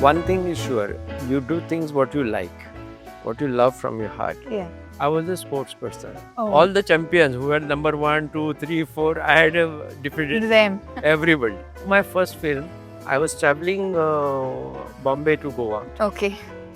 One thing is sure, you do things what you like, what you love from your heart. Yeah. I was a sports person. Oh. All the champions who were number 1, 2, 3, 4, I had defeated Them. everybody. My first film, I was traveling Bombay to Goa. Okay.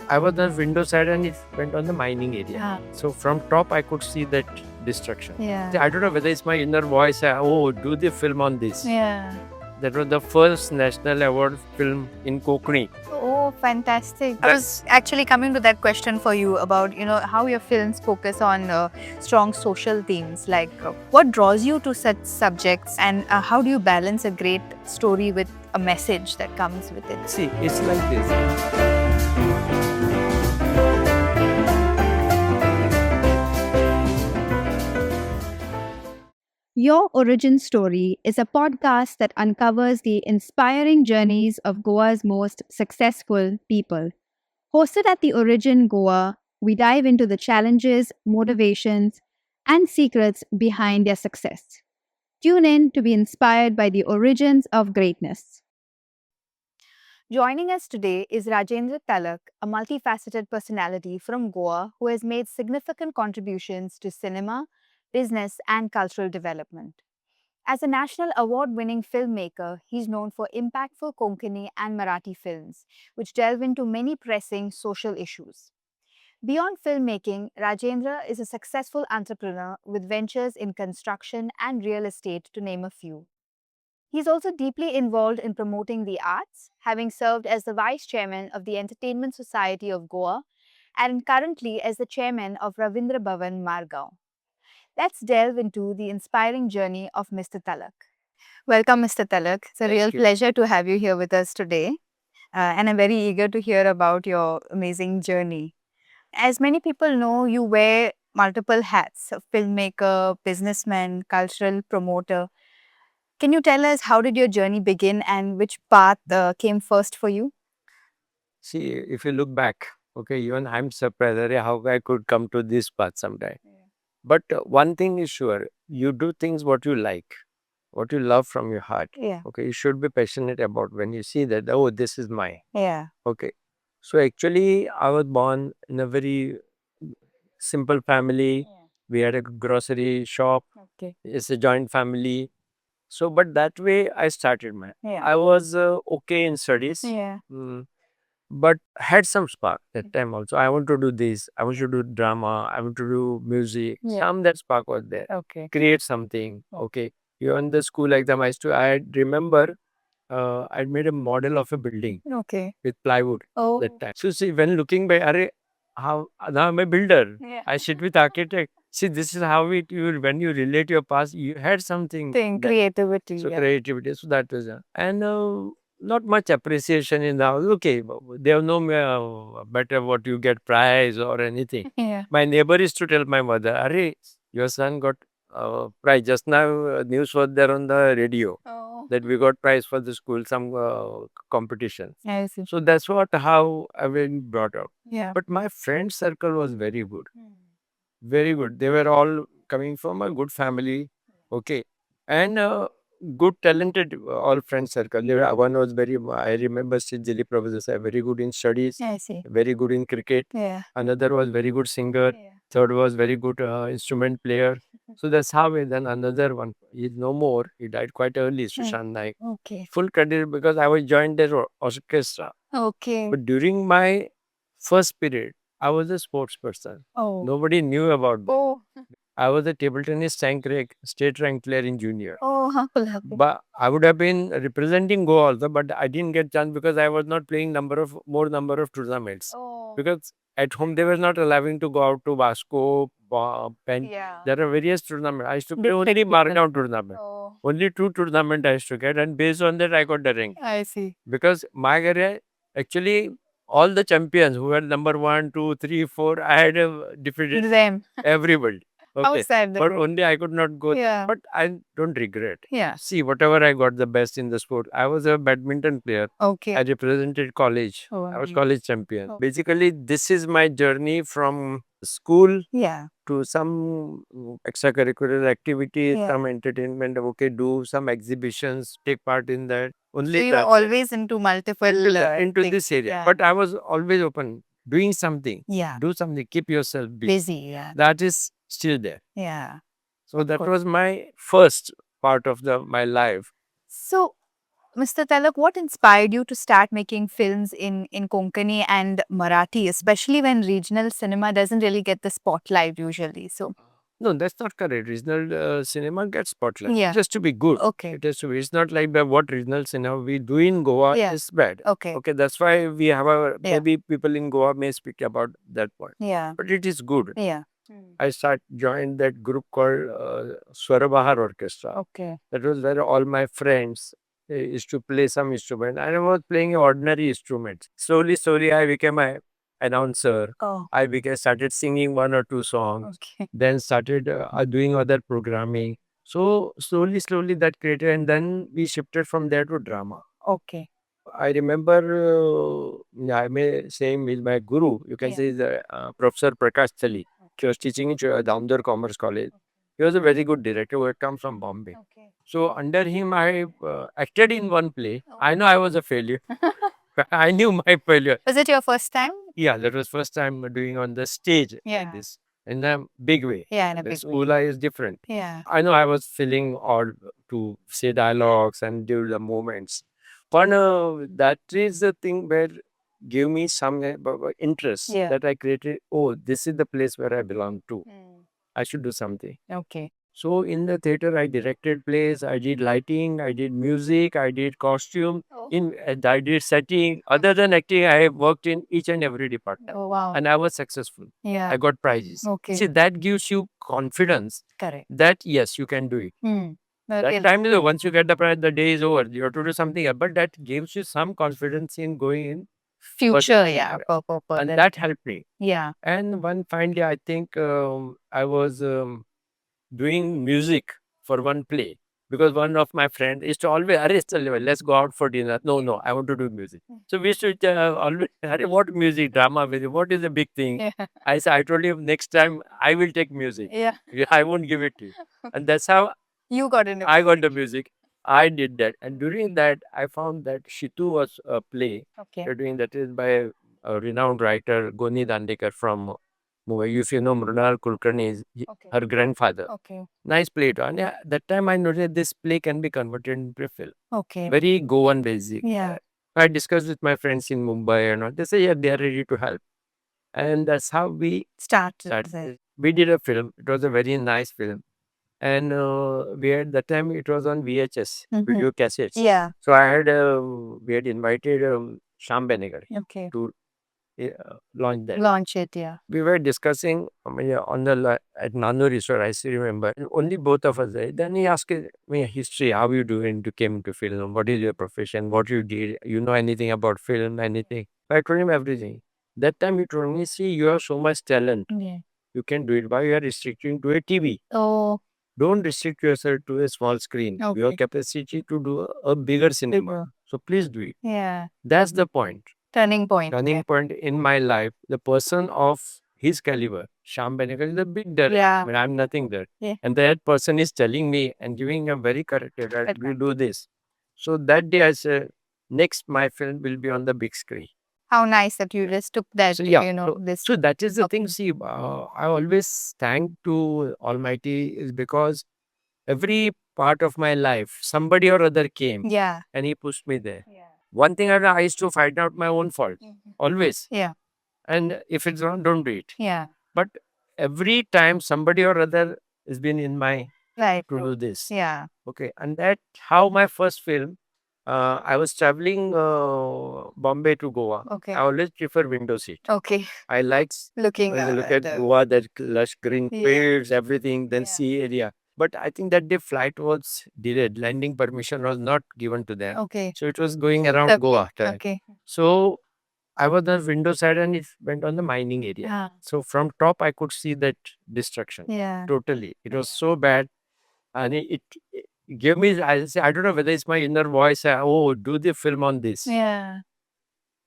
I was on the window side and it went on the mining area. Yeah. So from top, I could see that destruction. Yeah. I don't know whether it's my inner voice. Do the film on this. Yeah. That was the first national award film in Konkani. Oh, fantastic. I was actually coming to that question for you about, how your films focus on strong social themes. Like, what draws you to such subjects and how do you balance a great story with a message that comes with it? See, it's like this. Your Origin Story is a podcast that uncovers the inspiring journeys of Goa's most successful people. Hosted at the Origin Goa, we dive into the challenges, motivations, and secrets behind their success. Tune in to be inspired by the origins of greatness. Joining us today is Rajendra Talak, a multifaceted personality from Goa who has made significant contributions to cinema, business, and cultural development. As a national award-winning filmmaker, he's known for impactful Konkani and Marathi films, which delve into many pressing social issues. Beyond filmmaking, Rajendra is a successful entrepreneur with ventures in construction and real estate, to name a few. He's also deeply involved in promoting the arts, having served as the vice chairman of the Entertainment Society of Goa and currently as the chairman of Ravindra Bhavan, Margao. Let's delve into the inspiring journey of Mr. Talak. Welcome, Mr. Talak. It's a Thank real you. pleasure to have you here with us today. And I'm very eager to hear about your amazing journey. As many people know, you wear multiple hats: a filmmaker, businessman, cultural promoter. Can you tell us how did your journey begin and which path came first for you? See, if you look back, okay, even I'm surprised how I could come to this path sometime. But one thing is sure, you do things what you like, what you love from your heart. Yeah. Okay, you should be passionate about when you see that, oh, this is mine. Yeah. Okay. So actually, I was born in a very simple family. We had a grocery shop. Okay. It's a joint family. So, but that way I started my. Yeah. I was okay in studies. Yeah. But had some spark that time also. I want to do this. I want to do drama. I want to do music. Yeah. Some that spark was there. Okay. Create something. Okay. Even the school exam, I remember I made a model of a building Okay. with plywood Oh. that time. So see, when looking back, how now I'm a builder. Yeah. I sit with architect. See, this is how when you relate your past, you had something. Thing, that- creativity. so Yeah. creativity. So that was and not much appreciation in the house. Okay, they have no better what you get prize or anything. Yeah. My neighbor used to tell my mother, "Arey, your son got prize just now. News was there on the radio Oh. that we got prize for the school some competition." I see. So that's how I've been brought up. Yeah. But my friend circle was very good, very good. They were all coming from a good family, okay, and good talented all friend circle. One was very. I remember Sid Dilip Prabhu, very good in studies, I see. very good in cricket. Yeah. Another was very good singer. Yeah. Third was very good instrument player. So that's how. Then another one, he's no more. He died quite early. Sushant Naik. Okay. Full credit because I was joined their orchestra. Okay. But during my first period, I was a sports person. Oh. Nobody knew about me. Oh. I was a table tennis state rank player in junior. Oh, how lovely. But I would have been representing Goa also, but I didn't get chance because I was not playing more number of tournaments. Oh. Because at home they were not allowing to go out to Vasco, Pen. Yeah. There are various tournaments. I used to play only Margao tournament. Oh. Only 2 tournaments I used to get, and based on that I got the rank. I see. Because my area, actually, all the champions who were number 1, 2, 3, 4, I had defeated Them. everybody. Okay. Outside the But group. only I could not go. Yeah. But I don't regret. Yeah. See, whatever I got the best in the sport. I was a badminton player. Okay. I represented college. Oh, I was amazing. college champion. Oh. Basically, this is my journey from school Yeah. to some extracurricular activities, Yeah. some entertainment. Okay, do some exhibitions, take part in that. So Only you were that. always into multiple Into things. this area. Yeah. But I was always open, doing something. Yeah. Do something, keep yourself busy. Busy. Yeah. That is still there. Yeah. So that Good. was my first part of my life. So, Mr. Talak, what inspired you to start making films in Konkani and Marathi, especially when regional cinema doesn't really get the spotlight usually? So, No, that's not correct. Regional cinema gets spotlight. Yeah. It has to be good. Okay. It has to be. It's not like what regional cinema we do in Goa Yeah. is bad. Okay. Okay, that's why we have Yeah. maybe people in Goa may speak about that point. Yeah. But it is good. Yeah. I joined that group called Swarabahar Orchestra. Okay. That was where all my friends used to play some instrument. And I was playing ordinary instruments. Slowly, I became an announcer. Oh. I started singing one or two songs. Okay. Then started doing other programming. So slowly that created, and then we shifted from there to drama. Okay. I remember, I may say with my guru, you can Yeah. say the Professor Prakash Chali. He was teaching in Damodar Commerce College. He was a very good director who had come from Bombay. Okay. So under him, I acted in one play. I know I was a failure. I knew my failure. Was it your first time? Yeah, that was first time doing on the stage Yeah. like this in a big way. Yeah, in a The big way. school is different. Yeah. I know I was feeling odd to say dialogues and do the movements. But that is the thing where gave me some interest Yeah. that I created. Oh, this is the place where I belong to. I should do something. Okay. So in the theater, I directed plays, I did lighting, I did music, I did costume, Oh. I did setting. Other than acting, I worked in each and every department. Oh, wow. And I was successful. Yeah. I got prizes. Okay. See, that gives you confidence Correct. that yes, you can do it. That time, once you get the prize, the day is over. You have to do something else. But that gives you some confidence in going in. Future, yeah. And that helped me. Yeah. And one fine day, I think I was doing music for one play because one of my friends used to always, let's go out for dinner. No, I want to do music. So we used to always, what music, drama, what is the big thing? Yeah. I told him next time I will take music. Yeah. I won't give it to you. And that's how You got into I got the music. I did that. And during that, I found that Shitu was a play. Okay. They're doing that is by a renowned writer, Goni Dandekar from Mumbai. If you know Mrunal Kulkarni is Okay. her grandfather. Okay. Nice play. And yeah, that time I noticed this play can be converted into a film. Okay. Very Goan basic. Yeah. I discussed with my friends in Mumbai and all. They say, yeah, they are ready to help. And that's how we Started. We did a film. It was a very nice film. And we had that time it was on VHS, video cassettes. Yeah. So I had we had invited Sham Benegar Okay. to launch that. Launch it, yeah. We were discussing on the at Nanu Resort. I still remember only both of us there. Then he asked me history, how you doing to came to film, what is your profession, what you did, you know anything about film, anything. I told him everything. That time he told me, see, you have so much talent, Yeah. you can do it. Why you are restricting to a TV? Oh. Don't restrict yourself to a small screen. You have Okay. capacity to do a bigger cinema. Bigger. So please do it. Yeah. That's the point. Turning point. Turning point in my life. The person of his caliber, Sham Benegal, is a big director. Yeah. I mean, I'm nothing there. Yeah. And that person is telling me and giving a very correct advice, we do this. So that day I said, next my film will be on the big screen. How nice that you just took that, So yeah, this. so that is the thing. See, I always thank to Almighty is because every part of my life, somebody or other came Yeah. and he pushed me there. Yeah. One thing I used to find out my own fault, always. Yeah. And if it's wrong, don't do it. Yeah. But every time somebody or other has been in my Right. to do this. Yeah. Okay, and that how my first film. I was traveling Bombay to Goa. Okay. I always prefer window seat. Okay. I like Looking when you look at the- Goa, that lush green Yeah. fields, everything, then Yeah. sea area. But I think that day flight was delayed. Landing permission was not given to them. Okay. So it was going around Okay. Goa. Time. Okay. So I was on the window side and it went on the mining area. Yeah. So from top, I could see that destruction. Yeah. Totally. It was so bad. And it gave me, I say, I don't know whether it's my inner voice. Oh, do the film on this. Yeah.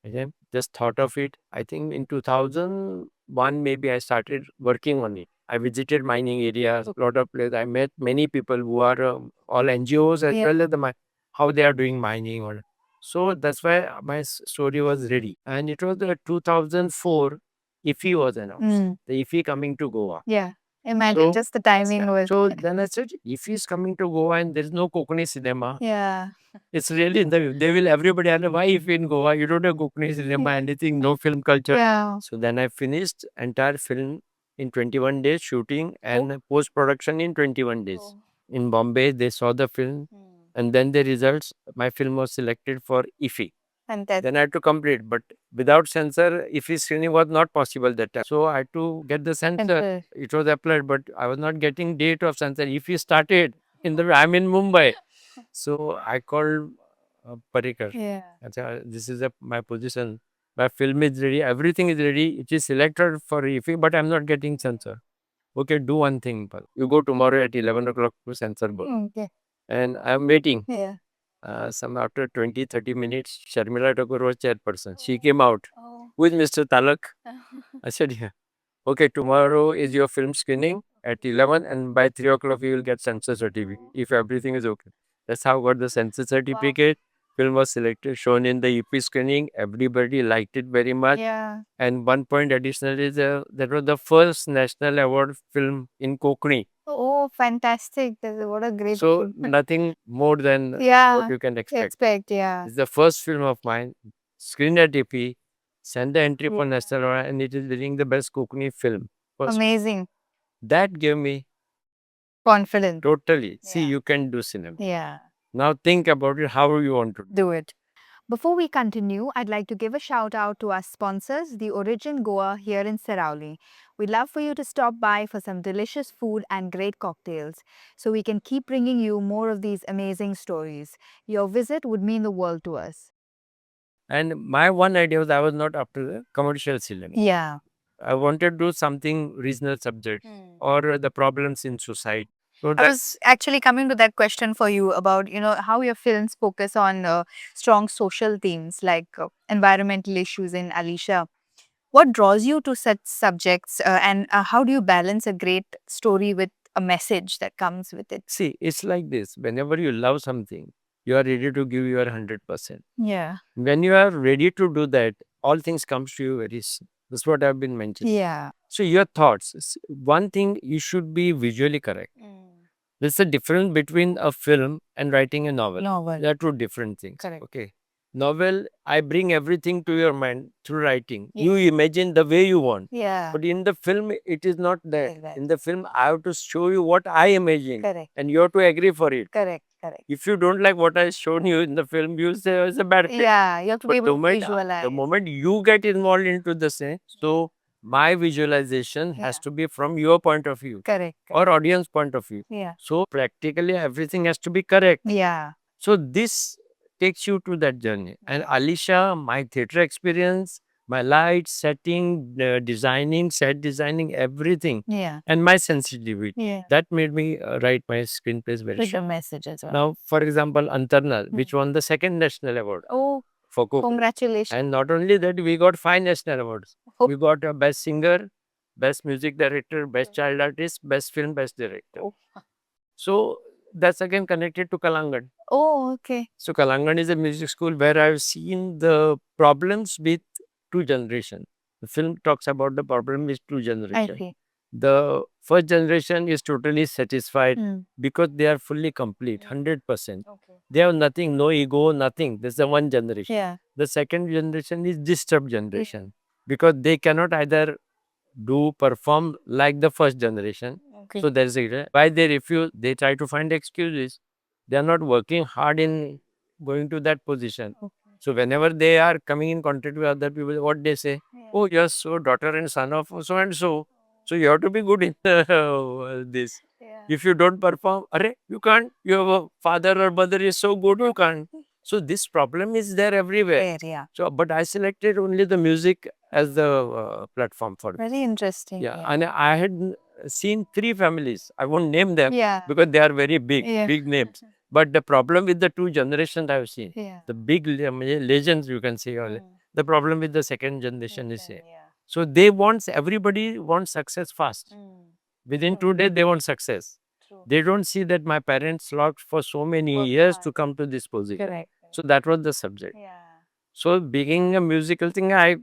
Okay. Just thought of it. I think in 2001, maybe I started working on it. I visited mining areas, a lot of places. I met many people who are all NGOs as well as how they are doing mining. So that's why my story was ready. And it was the 2004, IFFI was announced. The IFFI coming to Goa. Yeah. Imagine just the timing was. So then I said, if he's coming to Goa and there's no Kokani cinema, Yeah. it's really, they will, everybody, ask, why if in Goa, you don't have Kokani cinema, anything, no film culture. Yeah. So then I finished entire film in 21 days shooting and post-production in 21 days. In Bombay, they saw the film and then the results, my film was selected for IFFI. Fantastic. Then I had to complete, but without censor, IFFI screening was not possible that time. So I had to get the censor. It was applied, but I was not getting date of censor. IFFI started I'm in Mumbai. So I called Parikar. Yeah. This is my position. My film is ready. Everything is ready. It is selected for IFFI, but I'm not getting censor. Okay, do one thing. You go tomorrow at 11 o'clock to censor board. Okay. And I'm waiting. Yeah. Some after 20-30 minutes, Sharmila Thakur was chairperson. She came out. With Mr. Talak. I said, yeah. Okay, tomorrow is your film screening at 11 and by 3 o'clock you will get censor certificate if everything is okay. That's how I got the censor certificate. Film was selected, shown in the EP screening. Everybody liked it very much. Yeah. And one point additional is that was the first national award film in Kokani. Oh, fantastic. What a great So film. nothing more than Yeah. what you can expect. Yeah. It's the first film of mine, screened at EP, sent the entry for national award, and it is winning the best Kokani film. First. Amazing. That gave me Confidence. totally. See, Yeah. you can do cinema. Yeah. Now think about it, how you want to Do it. Before we continue, I'd like to give a shout out to our sponsors, the Origin Goa here in Sarauli. We'd love for you to stop by for some delicious food and great cocktails so we can keep bringing you more of these amazing stories. Your visit would mean the world to us. And my one idea was I was not after the commercial cinema. Yeah. I wanted to do something regional subject or the problems in society. So I was actually coming to that question for you about, how your films focus on strong social themes like environmental issues in Alisha. What draws you to such subjects and how do you balance a great story with a message that comes with it? see, it's like this. Whenever you love something, you are ready to give your 100%. Yeah. When you are ready to do that, all things comes to you very soon. That's what I've been mentioning. Yeah. So your thoughts. One thing, you should be visually correct. There's a difference between a film and writing a novel. Novel. They are two different things. Correct. Okay. Novel, I bring everything to your mind through writing. Yeah. You imagine the way you want. Yeah. But in the film, it is not that. Like that. In the film, I have to show you what I imagine. Correct. And you have to agree for it. Correct. Correct. If you don't like what I shown you in the film, you say it's a bad thing. Yeah. You have to be But able to visualize. the moment you get involved into the scene, so my visualization has Yeah. to be from your point of view Correct. or audience point of view. Yeah. So practically everything has to be correct. Yeah. So this takes you to that journey. And Alisha, my theater experience, my light setting, designing, set designing, everything, Yeah. and my sensitivity. Yeah. That made me write my screenplays very With sharp. the message as well. Now, for example, Antarnal, which won the 2nd national award Oh, for Coco. congratulations. And not only that, we got 5 national awards. Oh. We got a best singer, best music director, best child artist, best film, best director. Oh. So that's again connected to Kalangan. Oh, okay. So Kalangan is a music school where I've seen the problems with two generations. The film talks about the problem with two I generations. see. The first generation is totally satisfied Mm. because they are fully complete, 100%. Okay. They have nothing, no ego, nothing. This is the one generation. Yeah. The second generation is disturbed generation because they cannot either perform like the first generation. Okay. So there is a why they refuse. They try to find excuses. They are not working hard in going to that position. Okay. So whenever they are coming in contact with other people, what they say, oh yes, so daughter and son of so and so. So you have to be good in this. Yeah. If you don't perform, you can't. Your father or mother is so good, you can't. So this problem is there everywhere. Yeah. So, but I selected only the music as the platform for it. Very interesting. Yeah, and I had seen 3 families. I won't name them Yeah. because they are very big, Yeah. big names. But the problem with the 2 generations I have seen, Yeah. the big legends you can say, the problem with the second generation is here. Yeah. So everybody wants success fast. Within 2 days, they want success. They don't see that my parents worked for so many years to come to this position. Correct. So that was the subject. Yeah. So being a musical thing, I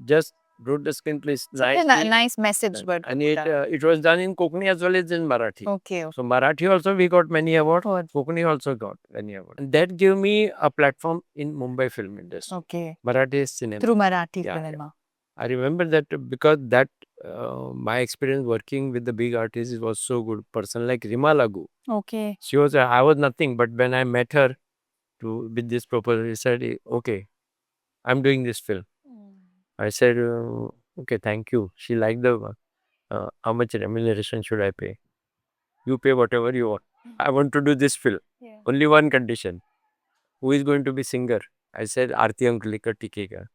just wrote the screenplay Such a nicely. nice message, but And it was done in Kokani as well as in Marathi. okay. So Marathi also we got many awards. Good. Kokani also got many awards. And that gave me a platform in Mumbai film industry. Okay. Marathi cinema. Through Marathi Yeah, cinema. I remember that because that my experience working with the big artists was so good. Person like Rima Lagu. Okay. She was I was nothing, but when I met her to with this proposal, he said, "Okay, I'm doing this film." I said, "Okay, thank you." She liked the work. How much remuneration should I pay? You pay whatever you want. I want to do this film. Yeah. Only one condition. Who is going to be singer? I said, Aarti Ankulika Tikeka.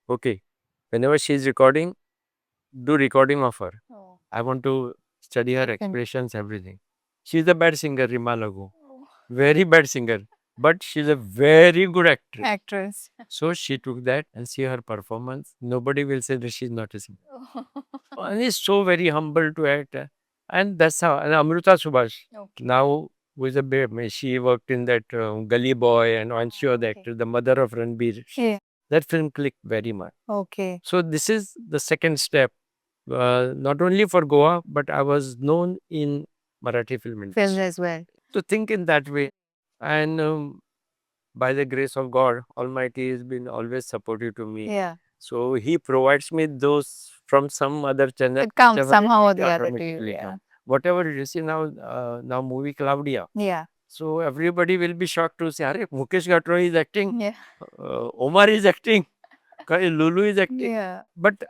Okay. Whenever she is recording, do recording of her. Oh. I want to study her Listen. expressions, everything. She's a bad singer, Rima Lagu. Very bad singer. But she's a very good actress. Actress. So she took that and see her performance. Nobody will say that she's not a singer. And he's so very humble to act. And that's how. And Amruta Subhash. Okay. Now, who is a babe, she worked in that Gully Boy and on she was the okay. actor, the mother of Ranbir. Yeah. That film clicked very much. Okay. So this is the second step. Not only for Goa, but I was known in Marathi film industry. Films as well. To think in that way. And by the grace of God, Almighty has been always supportive to me. Yeah. So He provides me those from some other channel. It comes whatever somehow or the it other to you. automatically Yeah. comes. Whatever you see now movie Claudia. Yeah. So everybody will be shocked to say, Arey, Mukesh Gatroi is acting, Yeah. Omar is acting, Lulu is acting. Yeah. But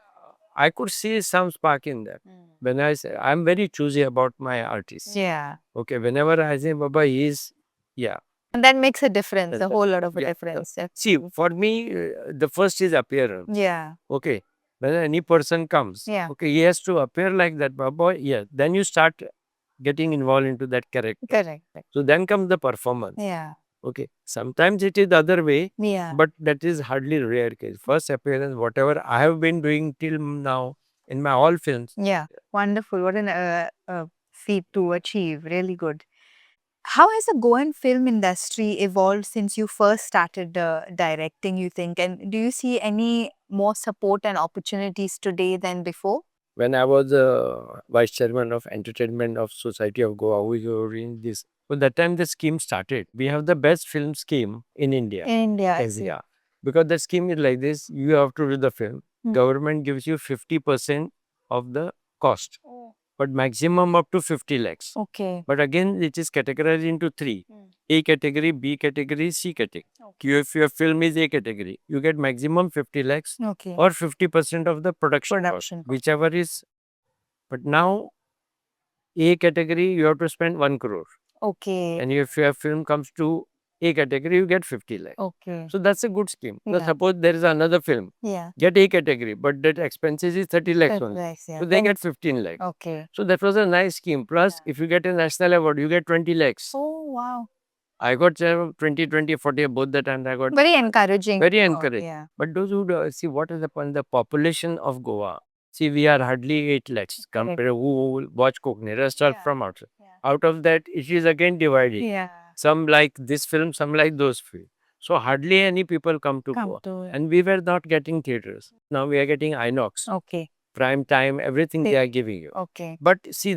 I could see some spark in that. When I say, I'm very choosy about my artists. Yeah. Okay, whenever I say, Baba, he is, yeah. And that makes a difference, a That's whole lot of a yeah. difference. See, for me, the first is appearance. Yeah. Okay. When any person comes, Yeah. okay, he has to appear like that, Baba. Yeah. Then you start getting involved into that character. Correct. So then comes the performance. Yeah. Okay. Sometimes it is the other way, Yeah. but that is hardly rare case. First appearance, whatever I have been doing till now in my all films. Yeah. Wonderful. What an feat to achieve. Really good. How has the Goan film industry evolved since you first started directing, you think? And do you see any more support and opportunities today than before? When I was vice chairman of entertainment of Society of Goa, who is in this. So that time the scheme started. We have the best film scheme in India. In India, I Yes, see. yeah. Because the scheme is like this, you have to do the film. Hmm. Government gives you 50% of the cost, Oh. but maximum up to 50 lakhs. Okay. But again, it is categorized into three. Hmm. A category, B category, C category. Okay. If your film is A category, you get maximum 50 lakhs Okay. or 50% of the production, Production cost, cost. whichever is. But now, A category, you have to spend 1 crore. Okay. And if your film comes to A category, you get 50 lakhs. Okay. So that's a good scheme. So Yeah. suppose there is another film, Yeah. get A category, but that expenses is 30 lakhs only. Right, yeah. So they get 15 lakhs. Okay. So that was a nice scheme. Plus, Yeah. if you get a national award, you get 20 lakhs. Oh, wow. I got 20, 20, 40, both the times I got Very encouraging. very Oh, encouraging. yeah. But those who see what is the population of Goa, see, we are hardly 8 lakhs compared who will watch Kokni, rest are Yeah. from outside. Yeah. Out of that, it is again divided. Yeah. Some like this film, some like those film. So hardly any people come to Come Goa. to it. And we were not getting theaters. Now we are getting Inox, Okay. prime time, everything they are giving you. Okay. But see,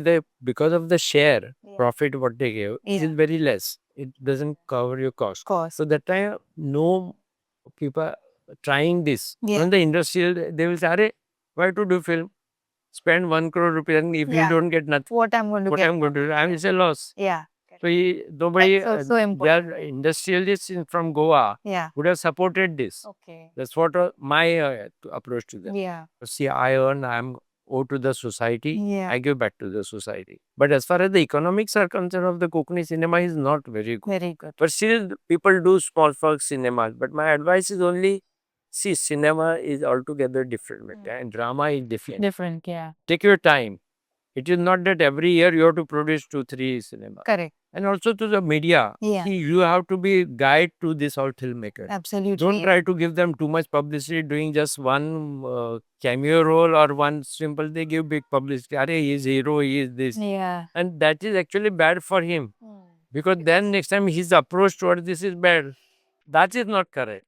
because of the share Yeah. profit what they give, it Yeah. is very less. It doesn't cover your cost. Of course. So that time, no people trying this. Yeah. When the industrial, they will say, Arey, why to do film? Spend 1 crore rupees and if Yeah. you don't get nothing, What I'm going to what get. I'm going to do? I'm it's a loss. Yeah. So nobody, That's also their important. industrialists from Goa Yeah. would have supported this. Okay. That's what my approach to them. Yeah. See, I earn, I'm owe to the society. Yeah. I give back to the society. But as far as the economics are concerned of the Kokani cinema is not very good. Very good. But still, people do small folk cinemas. But my advice is only, see, cinema is altogether different. And drama is different. Different. Yeah. Take your time. It is not that every year you have to produce 2-3 cinema. Correct. And also to the media. Yeah. See, you have to be guide to this all filmmaker. Absolutely. Don't try to give them too much publicity doing just one cameo role or one simple. They give big publicity. Are he is hero, he is this. Yeah. And that is actually bad for him. Because then next time his approach towards this is bad. That is not correct.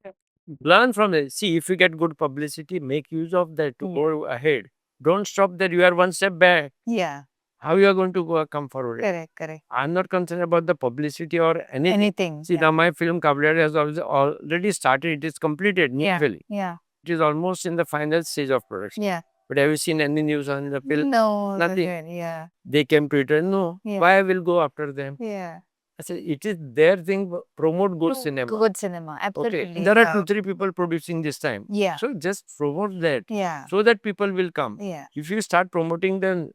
Learn from it. See, if you get good publicity, make use of that to go ahead. Don't stop there. You are one step back. Yeah. How you are going to go come forward? Correct. I'm not concerned about the publicity or anything. Anything. See, now my film Cavalry has already started. It is completed nearly. Yeah. It is almost in the final stage of production. Yeah. But have you seen any news on the film? No. Nothing. Yeah. They came to it and no. Yeah. Why I will go after them? Yeah. I said, it is their thing. Promote good cinema. Good cinema. Absolutely. Okay. There are 2-3 people producing this time. Yeah. So just promote that. Yeah. So that people will come. Yeah. If you start promoting the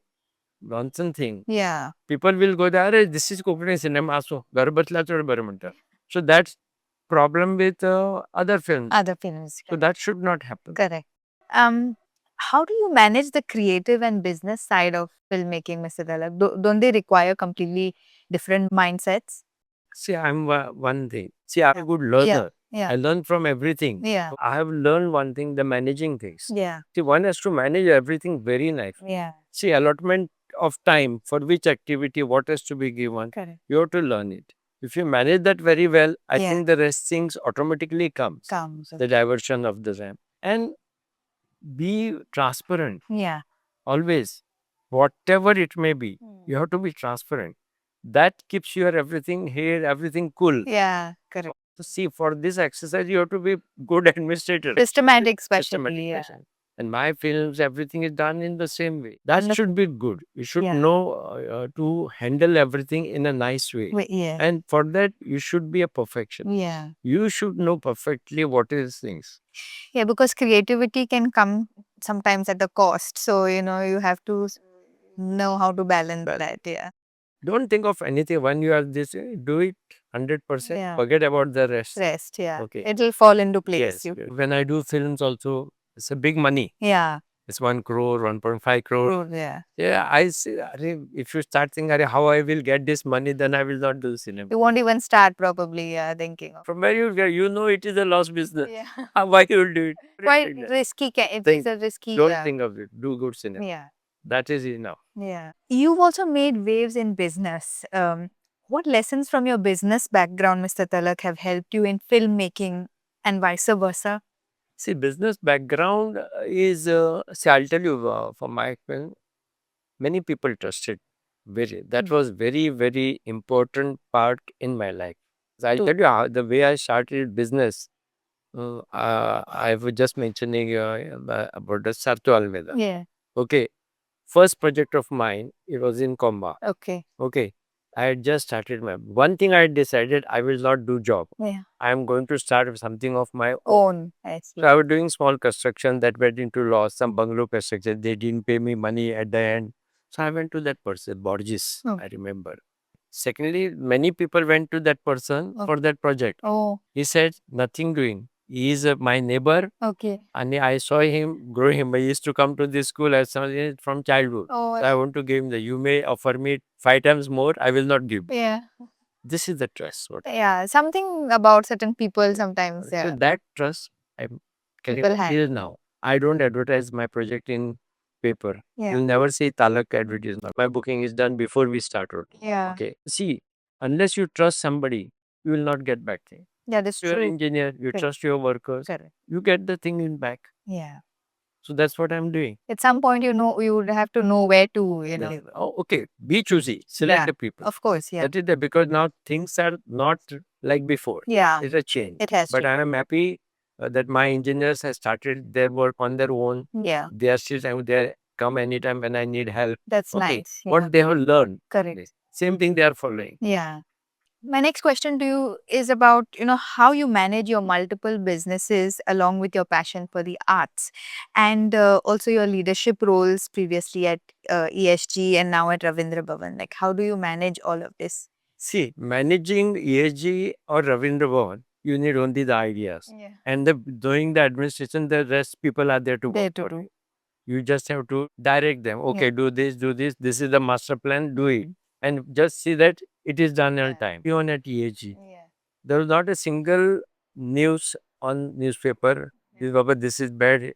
nonsense thing, Yeah. people will go there. This is Kokani cinema. So So that's problem with other films. Other films. So that should not happen. Correct. How do you manage the creative and business side of filmmaking, Mr. Dalak? Don't they require completely different mindsets? See, I'm one thing. See, I'm a good learner. Yeah. I learn from everything. Yeah. I have learned one thing, the managing things. Yeah. See, one has to manage everything very nicely. Yeah. See, allotment of time for which activity, what has to be given, Correct. you have to learn it. If you manage that very well, I Yeah. think the rest things automatically comes. The diversion of the RAM. And be transparent. Yeah. Always. Whatever it may be, you have to be transparent. That keeps your everything here, everything cool. Yeah. Correct. So see, for this exercise, you have to be good administrator. Systematic, especially. Systematic Yeah. person. And my films, everything is done in the same way. That should be good. You should Yeah. know to handle everything in a nice way. Yeah. And for that, you should be a perfection. Yeah. You should know perfectly what is things. Yeah, because creativity can come sometimes at the cost. So, you have to know how to balance that. Yeah. Don't think of anything when you are this. Do it 100%. Yeah. Forget about the rest. Yeah. Okay. It'll fall into place. Yes. When I do films also, it's a big money. Yeah. It's 1 crore, 1.5 crore. Yeah. Yeah, I see. If you start thinking, how I will get this money, then I will not do cinema. You won't even start probably thinking of. From where you get, it is a lost business. Yeah. Why you will do it? Quite risky. It's a risky. Don't think of it. Do good cinema. Yeah. That is enough. Yeah. You've also made waves in business. What lessons from your business background, Mr. Talak, have helped you in filmmaking and vice versa? See, business background is, see, I'll tell you from my experience, many people trusted. That was very, very important part in my life. So I'll tell you how, the way I started business. I was just mentioning about the Sarto Almeida. Yeah. Okay. First project of mine, it was in Comba. Okay. Okay. I had just started one thing I had decided, I will not do job. Yeah. I am going to start with something of my Own. I see. So I was doing small construction that went into loss, some bungalow construction. They didn't pay me money at the end. So I went to that person, Borges, I remember. Secondly, many people went to that person for that project. Oh. He said, nothing doing. He is my neighbor. Okay. And I saw him grow him. I used to come to this school as from childhood. Oh. So I want to give him you may offer me 5 times more. I will not give. Yeah. This is the trust. Yeah. Something about certain people sometimes. Yeah. So that trust I'm carrying till now. I don't advertise my project in paper. Yeah. You'll never see Talak advertisement. My booking is done before we start. Yeah. Okay. See, unless you trust somebody, you will not get back thing. Yeah, that's You're an true. engineer, you trust your workers, Correct. you get the thing in back. Yeah. So that's what I'm doing. At some point, you would have to know where to, Oh, okay. Be choosy. Select the people. Of course, yeah. That is because now things are not like before. Yeah. It's a change. It has But to. I am happy that my engineers have started their work on their own. Yeah. They are still there. Come anytime when I need help. That's Okay. nice. Yeah. What they have learned. Correct. Same thing they are following. Yeah. My next question to you is about, how you manage your multiple businesses along with your passion for the arts and also your leadership roles previously at ESG and now at Ravindra Bhavan. Like, how do you manage all of this? See, managing ESG or Ravindra Bhavan, you need only the ideas. Yeah. And doing the administration, the rest people are there to There work to for do. you. You just have to direct them. Okay, do this, do this. This is the master plan. Do it, and just see that it is done on time. Even at EAG, there was not a single news on newspaper. This is bad.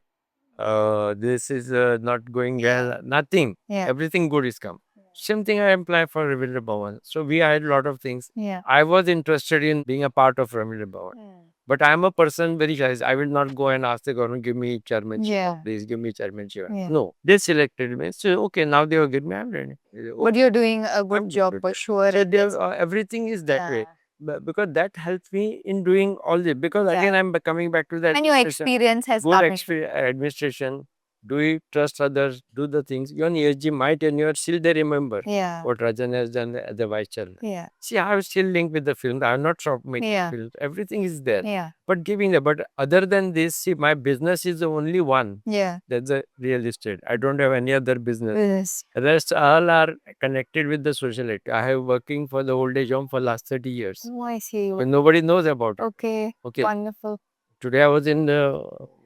This is not going well. Nothing. Everything good is come. Same thing I apply for Ravindra Bhavan. So we had a lot of things. I was interested in being a part of Ravindra Bhavan. But I am a person very shy. I will not go and ask the government, give me chairmanship. Please give me chairmanship. No, they selected me. So, okay, now they have given me. I'm ready. But you're doing a good I'm job good. for sure. So everything is that way. Because that helps me in doing all this. Because again, I'm coming back to that. And your experience has Good come. administration. Do it, trust others, do the things. Even ESG, my tenure, still they remember what Rajan has done as the vice chairman. See, I have still linked with the film. I have not stopped making films. Everything is there. But giving the, but other than this, see, my business is the only one. That's a real estate. I don't have any other business. Rest all are connected with the social activity. I have working for the old age home for last 30 years. Oh, I see. But nobody knows about it. Okay. Wonderful. Today I was in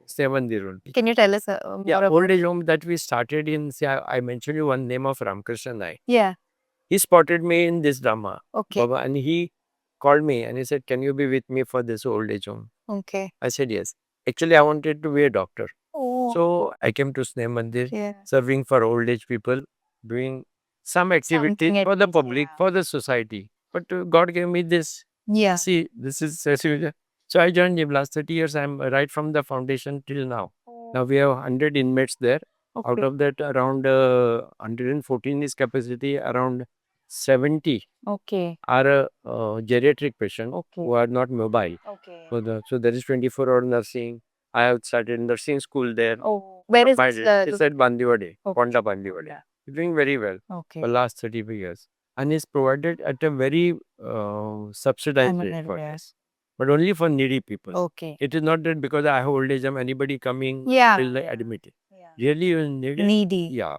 Sevandirul. Can you tell us more about old age home that we started in, see, I mentioned you one name of Ramkrishna Naik. Yeah. He spotted me in this drama. Okay. Baba, and he called me and he said, can you be with me for this old age home? Okay. I said, yes. Actually, I wanted to be a doctor. Oh. So I came to Sneh Mandir, serving for old age people, doing some activities Something for the at least, public, for the society. But God gave me this. See, this is so I joined him last 30 years. I'm right from the foundation till now. Now we have 100 inmates there. Out of that, around 114 is capacity. Around 70 are geriatric patients who are not mobile. So there is 24-hour nursing. I have started nursing school there. Oh, where is It's at Bandiwade, Ponda Bandiwade. Doing very well for last 35 years. And is provided at a very subsidized rate for us. But only for needy people. Okay. It is not that because I have old age, anybody coming will admit it. Really, you need it. Needy. Yeah.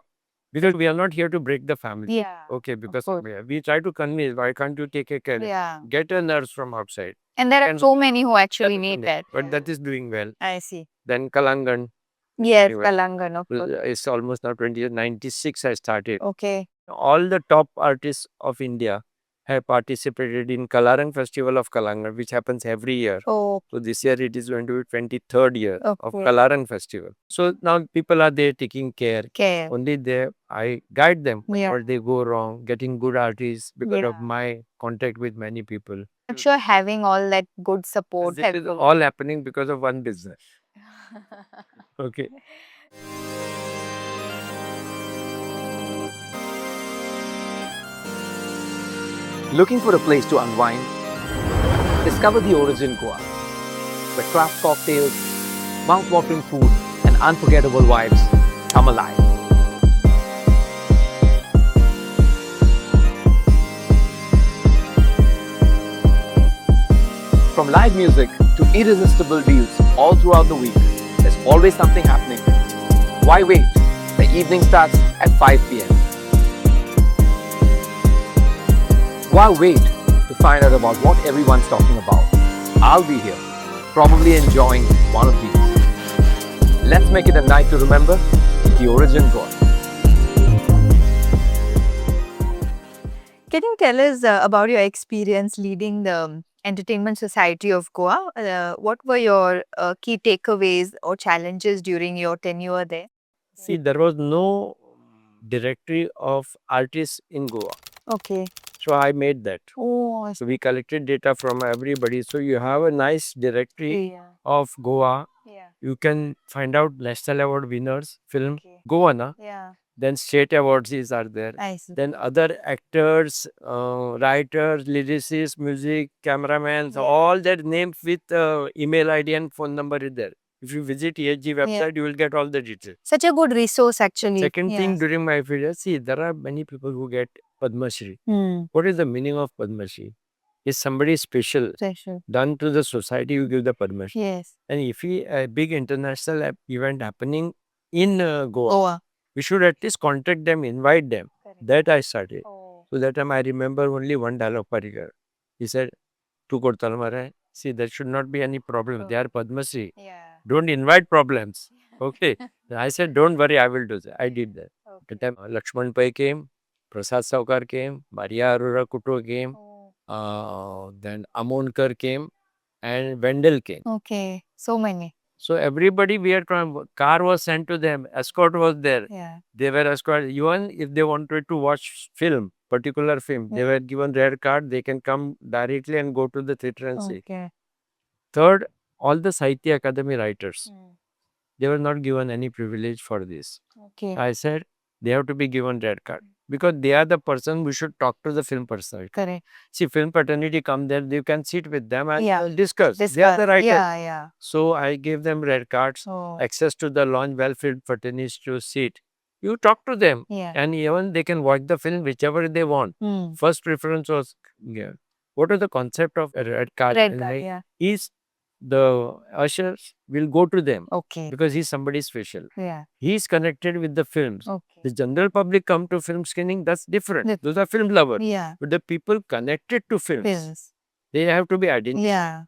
Because we are not here to break the family. Yeah. Okay, because we try to convince, why can't you take a care? Yeah. Get a nurse from outside. And there are so many who actually need that. But that is doing well. I see. Then Kalangan. Yes, Kalangan. Of course. It's almost now 96 I started. Okay. All the top artists of India have participated in Kalarang Festival of Kalangan, which happens every year. Oh. So this year it is going to be 23rd year of Okay. Kalarang Festival. So now people are there taking care. Care. Only there I guide them Yeah. or they go wrong, getting good artists because of Yeah. my contact with many people. I'm sure having all that good support This is all happening because of one business. Okay. Looking for a place to unwind? Discover the Origin Goa, where craft cocktails, mouth-watering food, and unforgettable vibes come alive. From live music to irresistible views all throughout the week, there's always something happening. Why wait? The evening starts at 5 p.m. Why wait to find out about what everyone's talking about? I'll be here, probably enjoying one of these. Let's make it a night to remember the Origin Goa. Can you tell us about your experience leading the Entertainment Society of Goa? What were your key takeaways or challenges during your tenure there? See, there was no directory of artists in Goa. Okay. So I made that. Oh, So we collected data from everybody. So you have a nice directory yeah. of Goa. Yeah. You can find out National Award winners, film, Okay. Goa, na? Yeah. Then state awards are there. I see. Then other actors, writers, lyricists, music, cameramen, Yeah. all that names with email ID and phone number is there. If you visit ESG website, you will get all the details. Such a good resource, actually. Second thing, during my period, see, there are many people who get Padma Shri. Hmm. What is the meaning of Padma Shri? Is somebody special Special. done to the society, you give the Padma Shri. Yes. And if a big international event happening in Goa, Goa. we should at least contact them, invite them. Correct. That I started. Oh. So that time I remember only one dialogue Parikar. He said, "Tu kodtal mara hai." See, there should not be any problem. They are Padma Shri. Yeah. Don't invite problems. Okay. I said, don't worry, I will do that. I did that. At the time, Lakshman Pai came, Prasad Saukar came, Maria Arora Kuto came, then Amonkar came, and Wendell came. Okay. So many. So everybody, we are trying, car was sent to them, escort was there. Yeah. They were escorted. Even if they wanted to watch film, particular film, they were given red card. They can come directly and go to the theatre and see. Okay. Third, all the Sahitya Academy writers, they were not given any privilege for this. Okay. I said they have to be given red card because they are the person we should talk to the film personality. Correct. See, film fraternity come there, you can sit with them and Yeah. discuss. They are the writers. Yeah. So I gave them red cards, Oh. access to the launch, well-filled fraternities to sit. You talk to them, Yeah. and even they can watch the film whichever they want. Hmm. First preference was what is the concept of a red card? Red card. Yeah. Is the ushers will go to them Okay. because he's somebody special. Yeah. He's connected with the films. Okay. The general public come to film screening, that's different. Dif- Those are film lovers. Yeah. But the people connected to films, Films. they have to be identified. Yeah.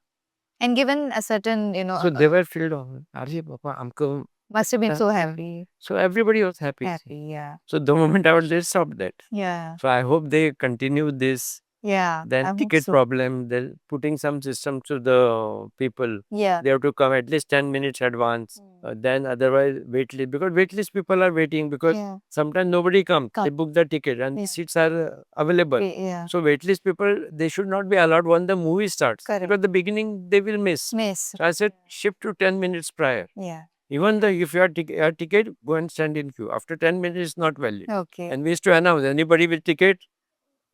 And given a certain, So they were filled on. Arjay Papa, humko. must have been so happy. So everybody was happy. Happy. Yeah. So the moment I was there, stopped that. Yeah. So I hope they continue this. Yeah. I Then hope ticket so. problem, they're putting some systems to the people. Yeah. They have to come at least 10 minutes advance. Then otherwise wait list. Because wait list people are waiting because Yeah. sometimes nobody comes. They Come. book the ticket and Yeah. seats are available. Yeah. So waitlist people, they should not be allowed when the movie starts. Correct. Because the beginning they will miss. Miss. So I said shift to 10 minutes prior. Yeah. Even if you have a ticket, go and stand in queue. After 10 minutes, it's not valid. Okay. And we used to announce anybody with ticket,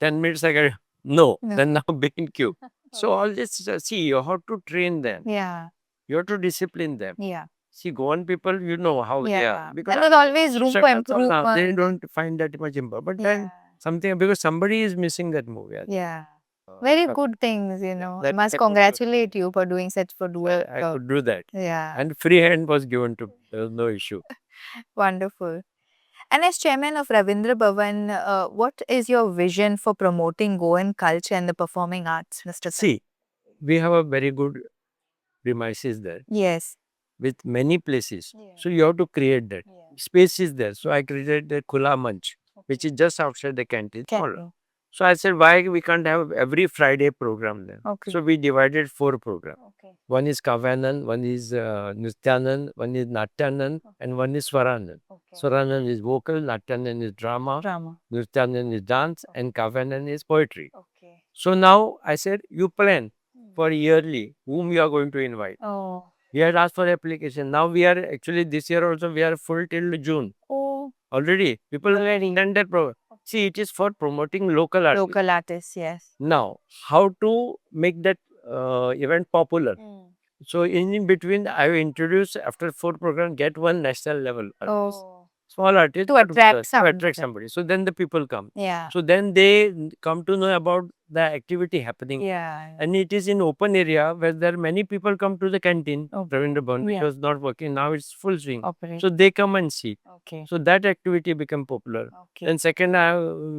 10 minutes ago, no, No. then now be in queue. So all this, see, you have to train them. Yeah. You have to discipline them. Yeah. See, Goan people, you know how they Yeah. are. There was always room for Shakal Sal now, improvement. they don't find that much important. But Yeah. then something, because somebody is missing that movie. Yeah. Very Uh, good things, you know. I that must type of- congratulate you for doing such for doing. I could do that. Yeah. And free hand was given to me. There was no issue. Wonderful. And as chairman of Ravindra Bhavan, what is your vision for promoting Goan culture and the performing arts, Mr. See, we have a very good premises there Yes. with many places. Yeah. So you have to create that. Space is there. So I created the Khula Manch, which is just outside the canteen. Small. So I said, why we can't have every Friday program there? Okay. So we divided 4 programs. Okay. One is Kavanan, one is Nrityanan, one is Natyanan, and one is Swaranan. Okay. Swaranan is vocal, Natyanan is drama, Drama. Nrityanan is dance, and Kavanan is poetry. Okay. So now I said, you plan for yearly whom you are going to invite. Oh. We had asked for application. Now we are actually this year also we are full till June. Oh. Already people Already. done that program. See, it is for promoting local artists. Local artists, yes. Now, how to make that event popular? So in between, I will introduce after 4 program, get one national level artist. Oh. Small artist To attract somebody. So then the people come. Yeah. So then they come to know about the activity happening. Yeah. And it is in open area where there are many people come to the canteen. Okay. Ravindra Bhavan, Yeah. it was not working. Now it's full swing. Operate. So they come and see. Okay. So that activity become popular. Okay. And second,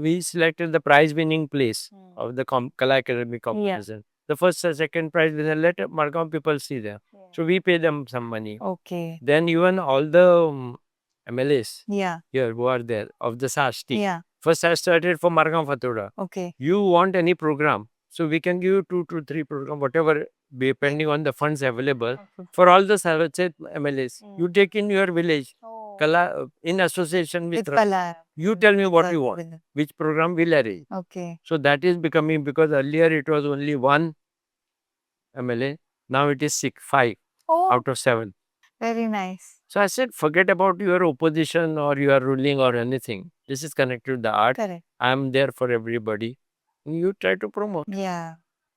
we selected the prize winning place of the Kala Academy competition. The first and second prize winner, let Margam people see them. So we pay them some money. Okay. Then even all the MLAs Yeah. here who are there of the SAST. Yeah. First I started for Margam Fatoda. Okay. You want any program, so we can give you 2 to 3 program, whatever, depending on the funds available. For all the services MLAs, you take in your village, Kala, in association with, With Kala. you tell me what you want, which program will arrange. Okay. So that is becoming, because earlier it was only 1 MLA, now it is 5 Oh, out of 7. very nice. So I said, forget about your opposition or your ruling or anything. This is connected to the art. Correct. I am there for everybody. You try to promote. Yeah.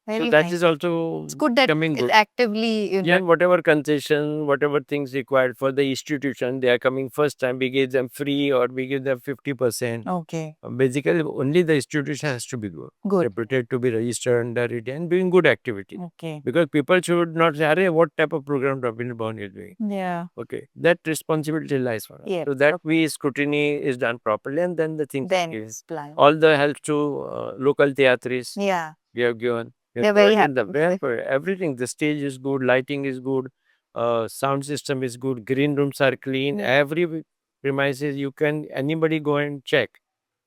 So Very that nice. is also It's good that coming it's good. actively, you know. And whatever concession, whatever things required for the institution, they are coming first time, we give them free or we give them 50%. Okay. Basically, only the institution has to be good. Good. Reputed to be registered under it and doing good activity. Okay. Because people should not say, "Arey, what type of program Ravindra Bhavan is doing?" Yeah. Okay. That responsibility lies for us. Yes. So that we scrutiny is done properly and then the things Then given. it's blind. All the help to local theatres Yeah. we have given. We They're have very provided happy. them. Everything. The stage is good, lighting is good, sound system is good, green rooms are clean, every premises you can anybody go and check.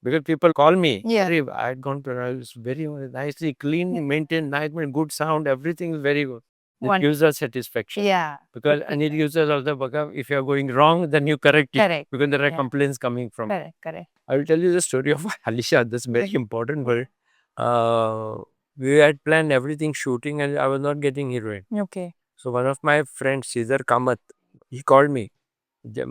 Because people call me, Yeah. "Arey, I had gone to it's very nicely clean, maintained, nice, good sound, everything is very good. It Wonderful. gives us satisfaction. Yeah. Because and it gives us also because if you are going wrong, then you correct it. Correct. Because there are Yeah. complaints coming from. Correct. Correct. I will tell you the story of Alisha. That's very important. But we had planned everything shooting, and I was not getting heroine. Okay. So one of my friends, Caesar Kamath, he called me.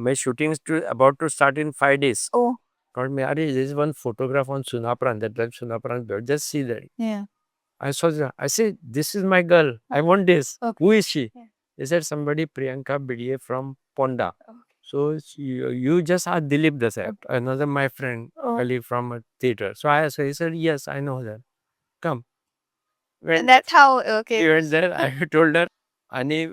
My shooting is about to start in 5 days. Oh. Called me, Ari, there is one photograph on Sunapran, that like Sunapran bird. Just see that. Yeah. I saw that. I said, this is my girl. I want this. Okay. Who is she? Yeah. They said somebody Priyanka Bidiye from Ponda. Okay. So you just ask Dilip Desai, another my friend, Oh. colleague from a theater. So I asked her, he said, yes, I know that. Come. And that's how, okay. She went there. I told her, Ani,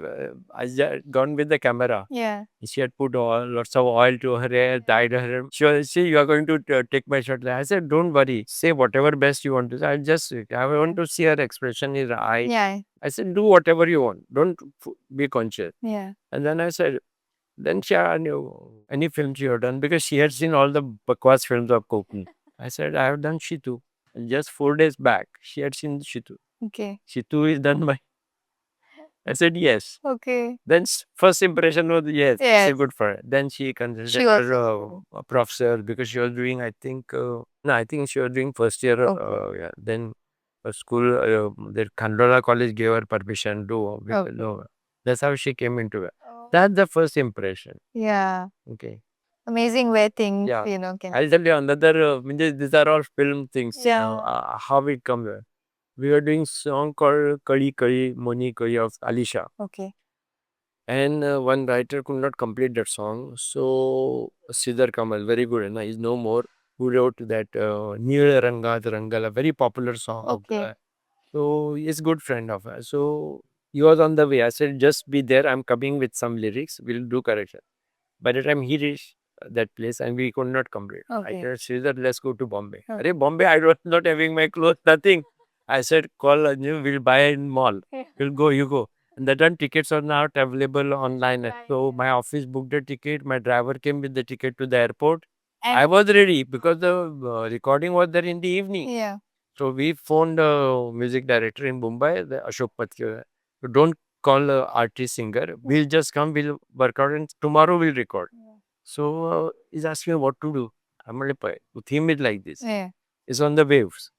I just gone with the camera. Yeah. She had put lots of oil to her hair, dyed her hair. She was, see, you are going to take my shot. I said, don't worry. Say whatever best you want to say. I want to see her expression in her eye. Yeah. I said, do whatever you want. Don't be conscious. Yeah. And then I said, then she knew any film she had done because she had seen all the Bakwas films of Kokni. I said, I have done Shitu. And just 4 days back, she had seen Shitu. Okay. Shitu is done by. I said, yes. Okay. Then first impression was, yes, Yes. it's good for her. Then she considered She was- her a professor because she was doing, I think, no, I think she was doing first year. Okay. Yeah. Then a school, the Khandala College gave her permission to do. Okay. No, that's how she came into it. Oh. That's the first impression. Yeah. Okay. Amazing where things, Yeah. can. I'll tell you another, these are all film things. Yeah. How it comes. We were doing song called Kari Kari Moni Kari of Alisha. Okay. And one writer could not complete that song. So Siddhar Kamal, very good, and he's no more, who wrote that Neela Ranga Rangala, very popular song. Okay. So he's a good friend of us. So he was on the way. I said, just be there. I'm coming with some lyrics. We'll do correction. By the time he reached that place and we could not complete. Okay. I said, Sridhar, let's go to Bombay. Okay. Arey, Bombay, I was not having my clothes, nothing. I said, call Anju, we'll buy in mall. Yeah. We'll go, you go. And that time tickets are not available online. Right. So my office booked a ticket. My driver came with the ticket to the airport. And- I was ready because the recording was there in the evening. Yeah. So we phoned the music director in Mumbai, the Ashok Patki. Don't call artist singer. We'll just come, we'll work out, and tomorrow we'll record. Yeah. So he's asking me what to do. I'm like, the theme is like this. Yeah. It's on the waves.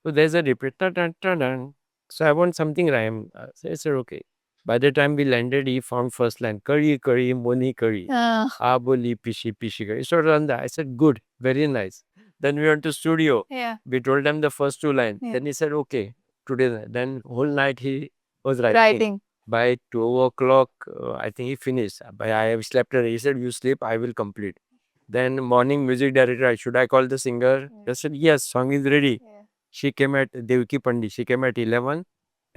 So there's a repeat. Dun, dun, dun, dun. So I want something rhyme. So I said, okay. By the time we landed, he found first line. Curry, curry, moni curry. Aboli, pishi, pishi curry. So on that. I said, good, very nice. Then we went to studio. Yeah. We told him the first 2 lines. Yeah. Then he said, okay, today. Then whole night he was writing. Writing. By 2 o'clock, I think he finished. But I have slept. He said, you sleep, I will complete. Then morning music director, should I call the singer? Yeah. I said, yes, song is ready. Yeah. She came at Devki Pandit. She came at 11.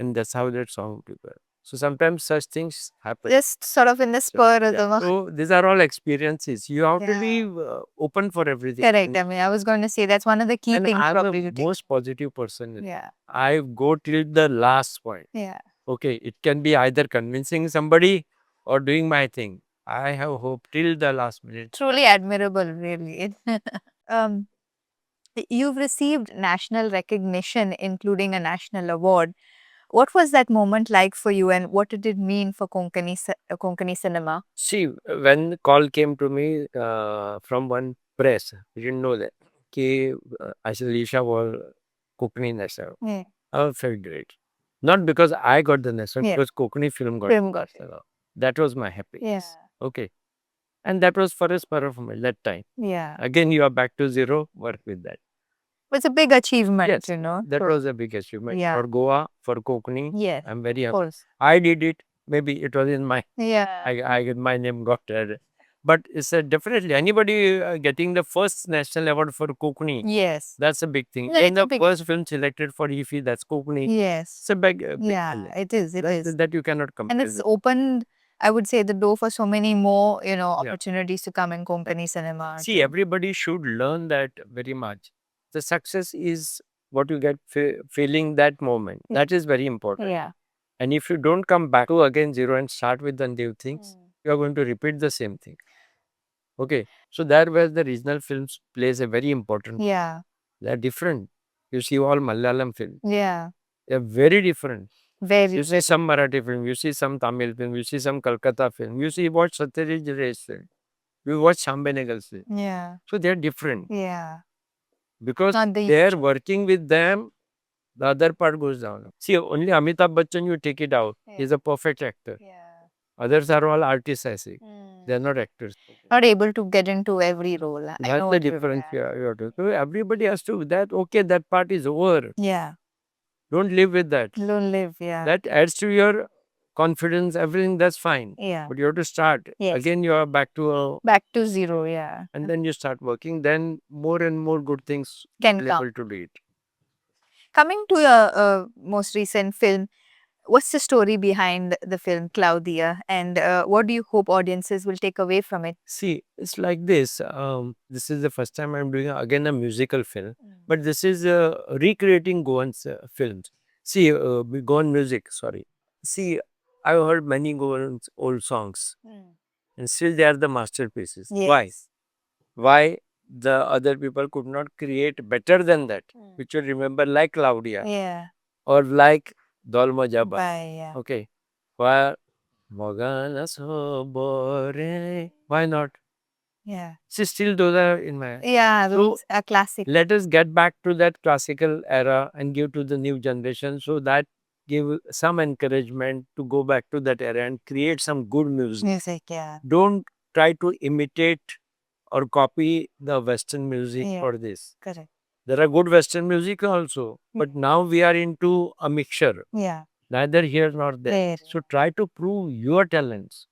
And that's how that song prepared. So sometimes such things happen. Just sort of in the spur of the moment. So these are all experiences. You have to Yeah. be open for everything. Correct. I mean, I was going to say that's one of the key And things I'm probably the to take. most positive person. Yeah. I go till the last point. Yeah. Okay, it can be either convincing somebody or doing my thing. I have hope till the last minute. Truly admirable, really. You've received national recognition, including a national award. What was that moment like for you, and what did it mean for Konkani cinema? See, when the call came to me from one press, I didn't know that. Alisha was Kokani National. Yeah. I felt great. Not because I got the national, Yeah. because Kokani film got Film got it. national. That was my happiness. Yeah. Okay. And that was for us performance that time. Yeah. Again, you are back to zero, work with that. It's a big achievement, Yes, That So- was a big achievement. Yeah. For Goa, for Kokani, Yes, I'm very of happy. course. I did it. Maybe it was in my, Yeah. my name got there. But it's definitely anybody getting the first national award for Kokani. Yes. That's a big thing. Yeah, And it's a the big- first film selected for IFI, that's Kokani. Yes. It's a big Yeah, highlight. it is. It is. That you cannot compare. And it's with. opened, I would say, the door for so many more, opportunities to come in Konkani cinema. See, everybody should learn that very much. The success is what you get feeling that moment. Yeah. That is very important. Yeah. And if you don't come back to again zero and start with the new things, you are going to repeat the same thing. Okay. So that where the regional films plays a very important. Yeah. They are different. You see all Malayalam films. Yeah. They are very different. Very. You see some Marathi film, you see some Tamil film, you see some Kolkata film, you see watch Satyajit Ray's film, you watch Shambenegal's film. Yeah. So they are different Yeah. because Not the they are working with them. The other part goes down. See, only Amitabh Bachchan, you take it out. He's a perfect actor. Yeah. Others are all artists, I say. They're not actors. Not able to get into every role. I That's know the what you difference. mean. You have to. So everybody has to. That okay. That part is over. Yeah. Don't live with that. Don't live. Yeah. That adds to your confidence. Everything. That's fine. Yeah. But you have to start. Yes. Again, you are back to a. Back to zero. Yeah. And then you start working. Then more and more good things Can will come. able to do it. Coming to your most recent film, what's the story behind the film Claudia, and what do you hope audiences will take away from it? See, it's like this. This is the first time I'm doing again a musical film, but this is recreating Goan's films. See, Goan music. Sorry. See, I've heard many Goan's old songs, and still they are the masterpieces. Why? Yes. Why the other people could not create better than that? Which you remember, like Claudia Yeah. or like Dolma Jaba. Bye. Yeah. Okay. Why? Mogana sobore. Why not? Yeah. See, still those are in my. Yeah. So, Those are classic. let us get back to that classical era and give to the new generation, so that give some encouragement to go back to that era and create some good music. Music. Yeah. Don't try to imitate or copy the Western music Yeah. for this. Correct. There are good Western music also, but now we are into a mixture, Yeah. neither here nor there. There. So try to prove your talents.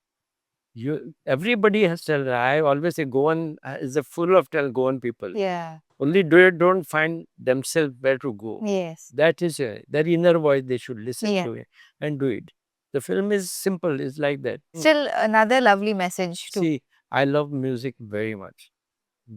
Everybody has talent. I always say Goan is a full of talent. Goan people. Yeah. Only they don't find themselves where to go. Yes. That is their inner voice. They should listen Yeah. to it and do it. The film is simple. It's like that. Still another lovely message to. See, I love music very much.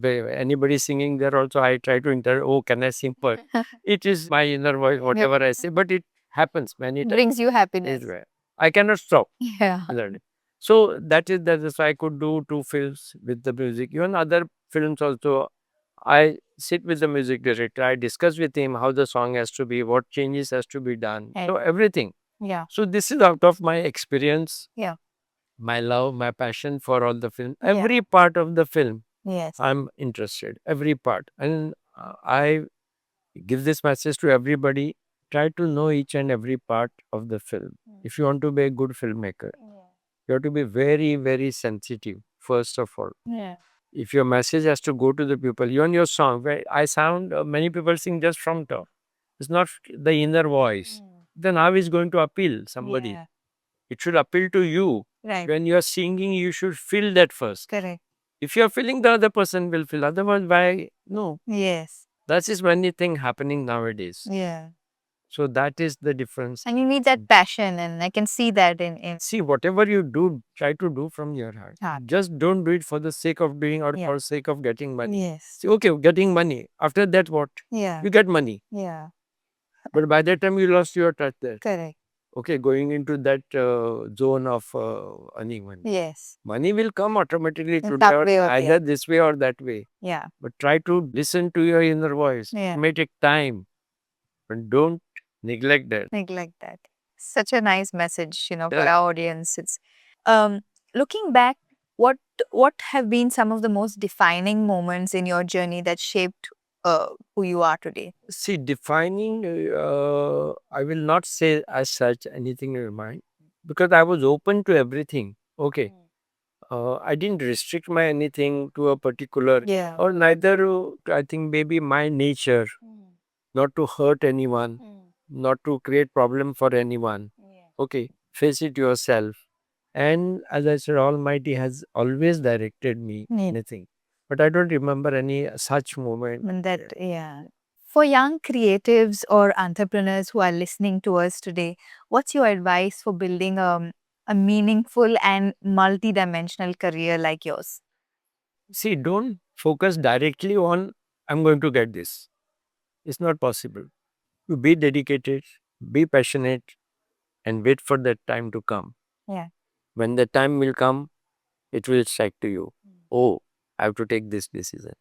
Anybody singing there also, I try to oh, can I sing? But it is my inner voice, whatever I say. But it happens many times. Brings you happiness. Is where I cannot stop Yeah. learning. So that is why I could do 2 films with the music. Even other films also, I sit with the music director. I discuss with him how the song has to be, what changes has to be done. So And- everything. Yeah. So this is out of my experience. Yeah. My love, my passion for all the film. Yeah. Every part of the film, Yes. I'm interested. Every part. And I give this message to everybody. Try to know each and every part of the film. If you want to be a good filmmaker, you have to be very, very sensitive, first of all. Yeah. If your message has to go to the people, even your song, where I sound, many people sing just from top. It's not the inner voice. Then how is going to appeal somebody? Yeah. It should appeal to you. Right. When you are singing, you should feel that first. Correct. If you are feeling, the other person will feel. Otherwise, why? No. Yes. That is many thing happening nowadays. Yeah. So that is the difference. And you need that passion, and I can see that in. See, whatever you do, try to do from your heart. Heart. Just don't do it for the sake of doing or Yeah. for sake of getting money. Yes. See, okay, getting money. After that, what? Yeah. You get money. Yeah. But by that time, you lost your touch there. Correct. Okay, going into that zone of earning money. Yes. Money will come automatically In to that way or the either this way or that way. Yeah. But try to listen to your inner voice. Yeah. It may take time. But don't neglect that. Neglect that. Such a nice message, for Yeah. our audience. It's looking back, what have been some of the most defining moments in your journey that shaped who you are today? See, defining, I will not say as such anything in mind because I was open to everything. Okay. I didn't restrict my anything to a particular, Yeah. or neither, I think maybe my nature, not to hurt anyone, not to create problem for anyone. Okay. Face it yourself. And as I said, Almighty has always directed me Yeah. anything. But I don't remember any such moment. And that, yeah. For young creatives or entrepreneurs who are listening to us today, what's your advice for building a meaningful and multi-dimensional career like yours? See, don't focus directly on, I'm going to get this. It's not possible. You be dedicated, be passionate, and wait for that time to come. Yeah. When the time will come, it will strike to you. Oh, I have to take this decision.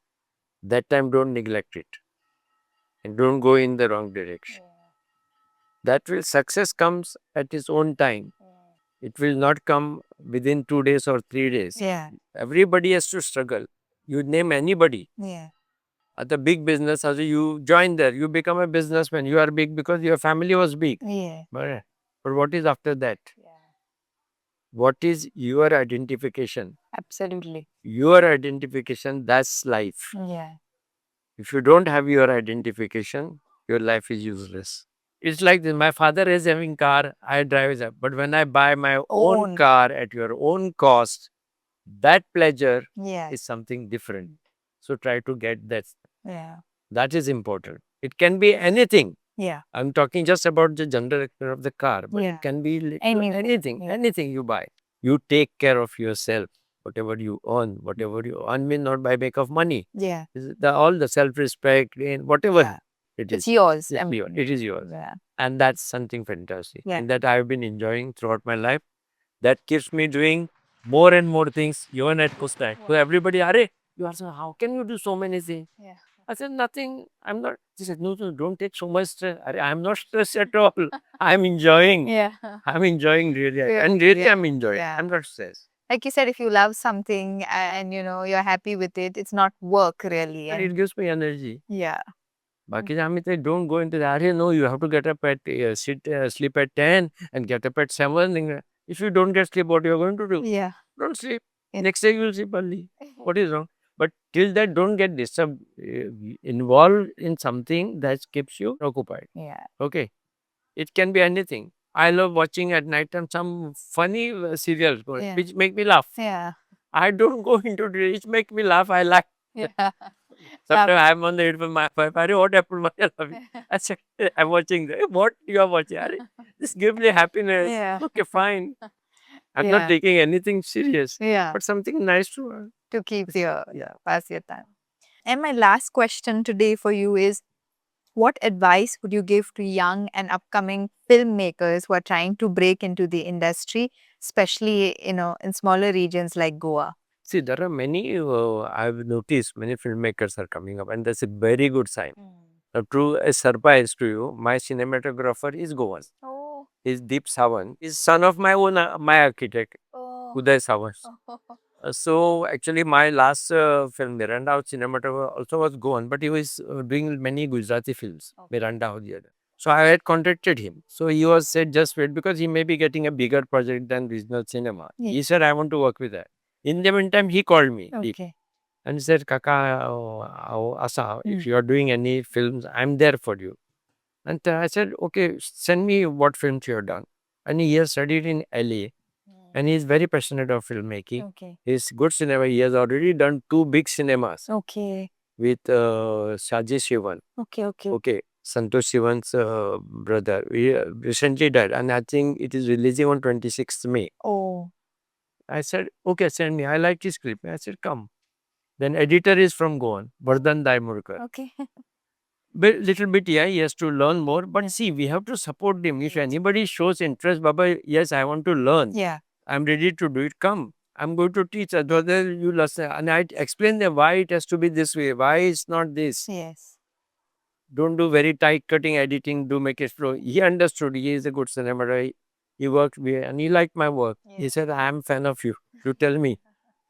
That time, don't neglect it and don't go in the wrong direction. That will success comes at its own time. It will not come within 2 days or 3 days. Yeah. Everybody has to struggle. You name anybody Yeah. at the big business house, you join there, you become a businessman. You are big because your family was big. Yeah. But what is after that? What is your identification? Absolutely. Your identification, that's life. Yeah. If you don't have your identification, your life is useless. It's like this. My father is having car, I drive it. But when I buy my own Own. car at your own cost, that pleasure Yeah. is something different. So try to get that. Yeah. That is important. It can be anything. Yeah. I'm talking just about the general expense of the car, but Yeah. it can be Anything. anything, Yeah. anything you buy. You take care of yourself. Whatever you earn may not by make of money. Yeah. All the self-respect and whatever Yeah. it It's is. yours. It's yours. It is yours. Yeah. And that's something fantastic. Yeah. And that I've been enjoying throughout my life. That keeps me doing more and more things, even at post time. So everybody, Are, you are saying, how can you do so many things? Yeah. I said, nothing. I'm not. She said, no, don't take so much stress. I'm not stressed at all. I'm enjoying. Yeah. I'm enjoying really. Yeah. And really, Yeah. I'm enjoying. Yeah. I'm not stressed. Like you said, if you love something and you're happy with it, it's not work really. And And it gives me energy. yeah. Baki Amit, don't go into that. No, you have to get up at sleep at 10 and get up at 7. If you don't get sleep, what you're going to do? Yeah. Don't sleep. Yeah. Next day you will sleep early. What is wrong? But till that, don't get disturbed. Involved in something that keeps you occupied. Yeah. Okay. It can be anything. I love watching at night time some funny serials Yeah. which make me laugh. Yeah. I don't go into it. It make me laugh. I like. Yeah. Sometimes I'm on the head with my wife. What happened? I said, I'm watching. What you are watching? This gives me happiness. Yeah. Okay, fine. I'm Yeah. not taking anything serious, Yeah. but something nice to. To keep your Yeah. pass your time. And my last question today for you is, what advice would you give to young and upcoming filmmakers who are trying to break into the industry, especially in smaller regions like Goa? See, there are many. I've noticed many filmmakers are coming up, and that's a very good sign. True, a surprise to you, my cinematographer is Goan. Oh. He's Deep Sawan. He's son of my own my architect, Oh. Uday Sawan. So actually, my last film, Miranda cinematographer, also was Goan, but he was doing many Gujarati films. Okay. Miranda was the other. So I had contacted him. So he was said just wait because he may be getting a bigger project than regional cinema. Yeah. He said I want to work with that. In the meantime, he called me. Okay. And he said, Kaka, Asa, if you are doing any films, I'm there for you. And I said, okay, send me what films you have done. And he has studied in LA and he is very passionate of filmmaking. Okay. He's good cinema. He has already done 2 big cinemas Okay. with Shaji Shivan. Okay. Okay. Okay, Santosh Shivan's brother. He recently died and I think it is releasing on 26th May. Oh. I said, okay, send me. I like his script. I said, come. Then editor is from Goan, Vardhan Daimurkar. Okay. Little bit, yeah, he has to learn more. But see, we have to support him. If anybody shows interest, Baba, yes, I want to learn. Yeah. I'm ready to do it. Come. I'm going to teach. Otherwise, you listen. And I explain them why it has to be this way. Why it's not this. Yes. Don't do very tight cutting editing. Do make it flow. He understood. He is a good cinematographer. He worked and he liked my work. He said, I am fan of you. You tell me.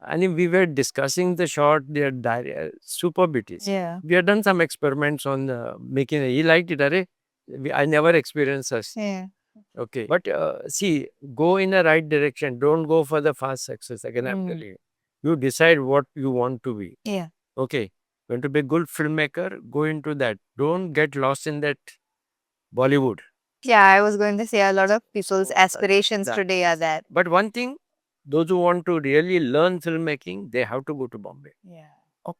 And we were discussing the shot, their superb it is. Yeah. We had done some experiments on making it. He liked it. I never experienced such. Yeah. Okay. But see, go in the right direction. Don't go for the fast success. Again, I'm telling you. You decide what you want to be. Yeah. Okay. You want to be a good filmmaker? Go into that. Don't get lost in that Bollywood. Yeah, I was going to say a lot of people's aspirations that- today are that. But one thing, those who want to really learn filmmaking, they have to go to Bombay. Yeah.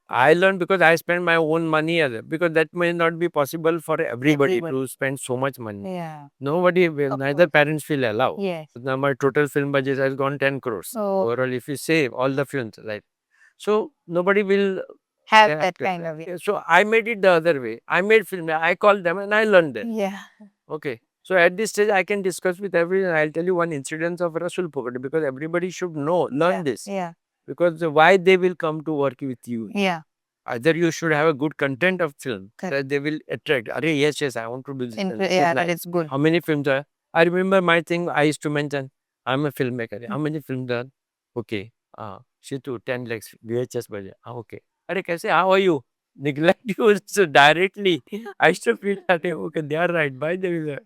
I learned because I spend my own money because that may not be possible for everybody Everybody. to spend so much money. Yeah. Nobody will, Of neither course. parents will allow. Yes. Now my total film budget has gone 10 crores. Oh. Overall, if you save all the films, right? So nobody will. Have Yeah, that yeah, kind of. So I made it the other way. I made film. I called them and I learned them. Yeah. Okay. So at this stage, I can discuss with everyone. I'll tell you one incident of Rasul Pokhardi because everybody should know, learn this. Yeah. Because why they will come to work with you. Yeah. Either you should have a good content of film Correct. that they will attract. Arey, yes, I want to do this. Yeah, that is good. How many films are? I remember my thing. I used to mention, I'm a filmmaker. How many films are? Okay. She too 10 lakhs VHS budget. Okay. Arey, kaise? How are you? Neglect you so directly. I used to feel that okay, they are right. Why they will?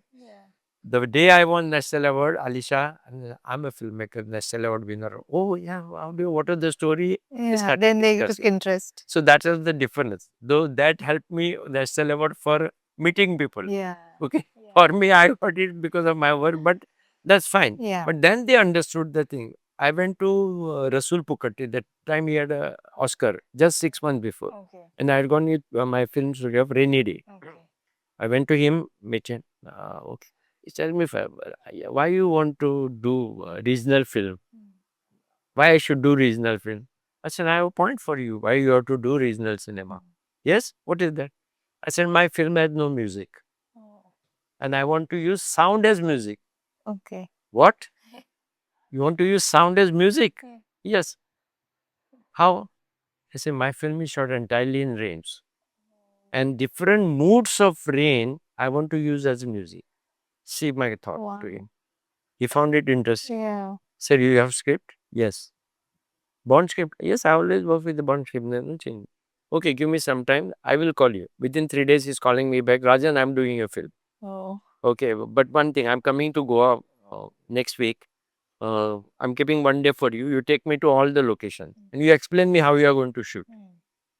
The day I won National Award, Alisha, I'm a filmmaker, National Award winner. Oh yeah, what is the story? Yeah. started Then they took discussing. interest. So that is the difference. Though that helped me National Award for meeting people. Yeah. Okay. For me, I got it because of my work, but that's fine. Yeah. But then they understood the thing. I went to Rasul Pukati. That time he had an Oscar just 6 months before. Okay. And I had gone with my film studio of Rainy Day. Okay. I went to him, met him. Okay. He told me, why you want to do regional film? Why I should do regional film? I said, I have a point for you. Why you have to do regional cinema? Yes? What is that? I said, my film has no music. And I want to use sound as music. Okay. What? You want to use sound as music? Yes. How? I said, my film is shot entirely in rains. And different moods of rain, I want to use as music. See my thought to him. He found it interesting. Yeah. Said, you have script? Yes. Bond script? Yes, I always work with the Bond script. No change. Okay, give me some time. I will call you. Within 3 days, he's calling me back. Rajan, I'm doing a film. Oh. Okay, but one thing, I'm coming to Goa next week. I'm keeping one day for you. You take me to all the locations and you explain me how you are going to shoot.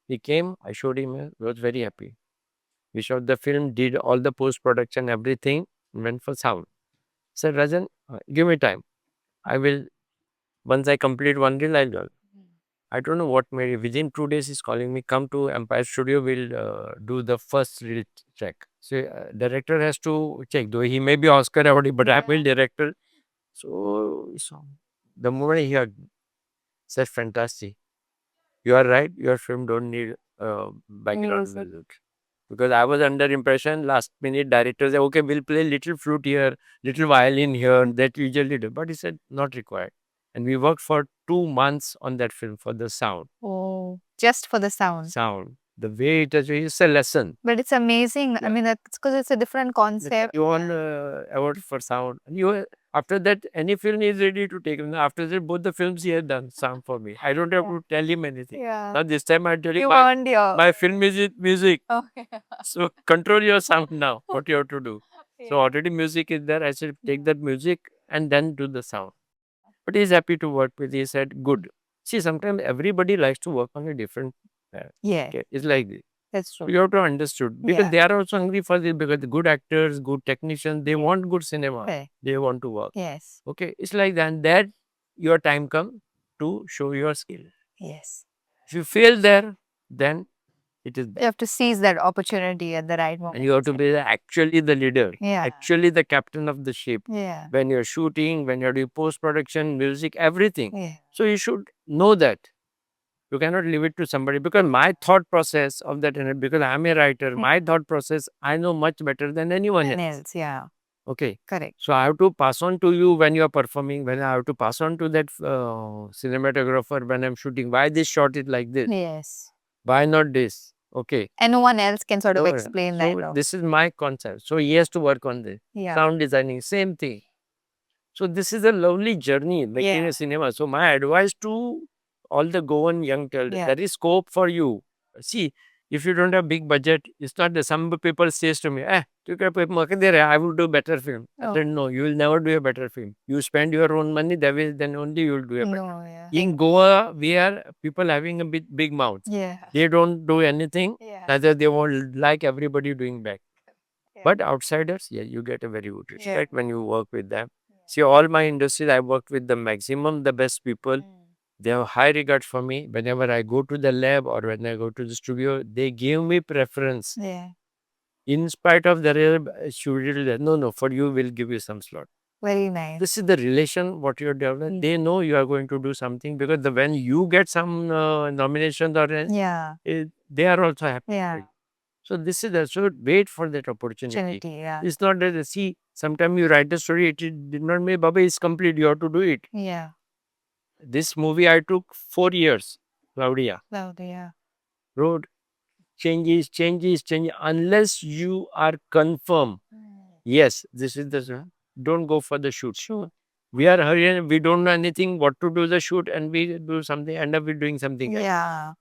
He came, I showed him, he was very happy. We shot the film, did all the post-production, everything, went for sound. Said, Rajan, give me time. I will, once I complete one reel, I'll go. I don't know what made, within 2 days, he's calling me, come to Empire Studio, we'll do the first reel check. So, director has to check, though he may be Oscar awarded, but I will director. So, the moment he heard, said, fantastic. You are right, your film don't need background music. Because I was under impression, last minute director said, okay, we'll play little flute here, little violin here, that usually do. But he said, not required. And we worked for 2 months on that film for the sound. Oh, just for the sound. Sound. The way it is, it's a lesson. But it's amazing. I mean, that's because it's a different concept. You won award for sound. And after that, any film is ready to take him. After that, both the films he had done sound for me. I don't have to tell him anything. Yeah. Now this time I tell him, You earned your. my film is with music. Okay. So control your sound now. What you have to do. So already music is there. I said, take that music and then do the sound. But he's happy to work with. He said, good. See, sometimes everybody likes to work on a different. Yeah. Okay. It's like this. That's true. You have to understood because Yeah. they are also hungry for this because the good actors, good technicians, they want good cinema. Okay. They want to work. Yes. Okay. It's like that. And that your time come to show your skill. Yes. If you fail there, then it is bad. You have to seize that opportunity at the right moment. And you have to be actually the leader. Yeah. Actually the captain of the ship. Yeah. When you're shooting, when you're doing post-production, music, everything. Yeah. So you should know that. You cannot leave it to somebody because my thought process of that, because I'm a writer, my thought process, I know much better than anyone else. Yeah. Okay. Correct. So I have to pass on to you when you're performing, when I have to pass on to that cinematographer when I'm shooting. Why this shot is like this? Yes. Why not this? Okay. And no one else can sort of So, explain so that. this is my concept. So he has to work on this. Yeah. Sound designing, same thing. So this is a lovely journey making Yeah. a cinema. So my advice to all the Goan young talent, there is scope for you. See, if you don't have big budget, it's not that some people says to me, I will do better film. I said, no, you will never do a better film. You spend your own money, then only you will do a better. No, yeah. In Goa, we are people having a big mouth. Yeah. They don't do anything. Yeah. Neither they won't like everybody doing back. But outsiders, yeah, you get a very good respect when you work with them. See, all my industries, I worked with the maximum, the best people. They have high regard for me. Whenever I go to the lab or when I go to the studio, they give me preference. Yeah. In spite of the studio, no, for you, we'll give you some slot. Very nice. This is the relation, what you're developing. They know you are going to do something because when you get some nominations or Yeah. they are also happy. Yeah. So this is the, so wait for that opportunity. Opportunity, yeah. It's not that, see, sometimes you write a story, it did not make, Baba, it's complete, you have to do it. Yeah. This movie I took 4 years, Claudia. Yeah. Road changes, unless you are confirm. Yes, this is the, don't go for the shoot. Sure. We are hurrying, we don't know anything what to do the shoot, and we do something, end up with doing something else. Yeah.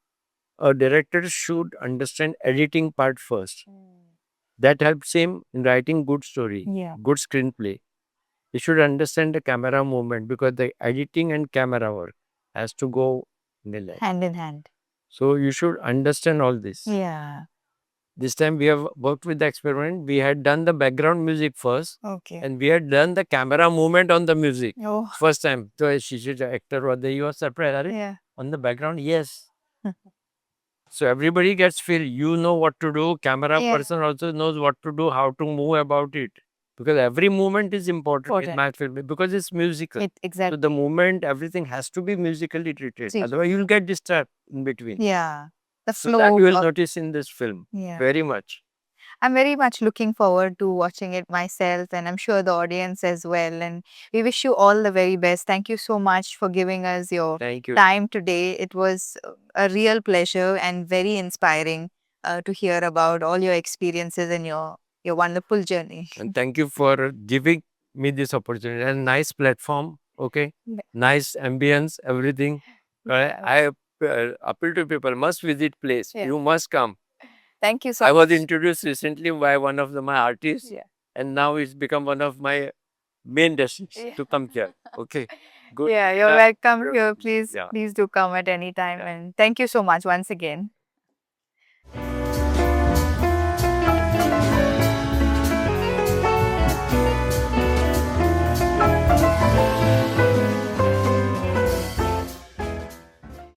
A director should understand editing part first. That helps him in writing good story, Yeah. good screenplay. He should understand the camera movement, because the editing and camera work has to go in the line. Hand in hand. So you should understand all this. Yeah. This time we have worked with the experiment. We had done the background music first, Okay. and we had done the camera movement on the music Oh. first time. So she the actor was there. You was surprised, "Arey, Yeah. on the background, yes." So everybody gets feel. You know what to do. Camera Yeah. person also knows what to do, how to move about it, because every movement is important in my film, because it's musical. So Exactly. the movement, everything has to be musically treated. See. Otherwise, you'll get disturbed in between. Yeah. The So flow. that you will of- notice in this film Yeah. very much. I'm very much looking forward to watching it myself, and I'm sure the audience as well. And we wish you all the very best. Thank you so much for giving us your Thank you. time today. It was a real pleasure and very inspiring to hear about all your experiences and your wonderful journey. And thank you for giving me this opportunity. And nice platform, okay? Yeah. Nice ambience, everything. I appeal to people, must visit place. Yeah. You must come. Thank you so I was much. introduced recently by one of my artists, Yeah. and now it's become one of my main destinations Yeah. to come here. Okay, good. Yeah, you're welcome here. Please, Yeah. please do come at any time. Yeah. And thank you so much once again.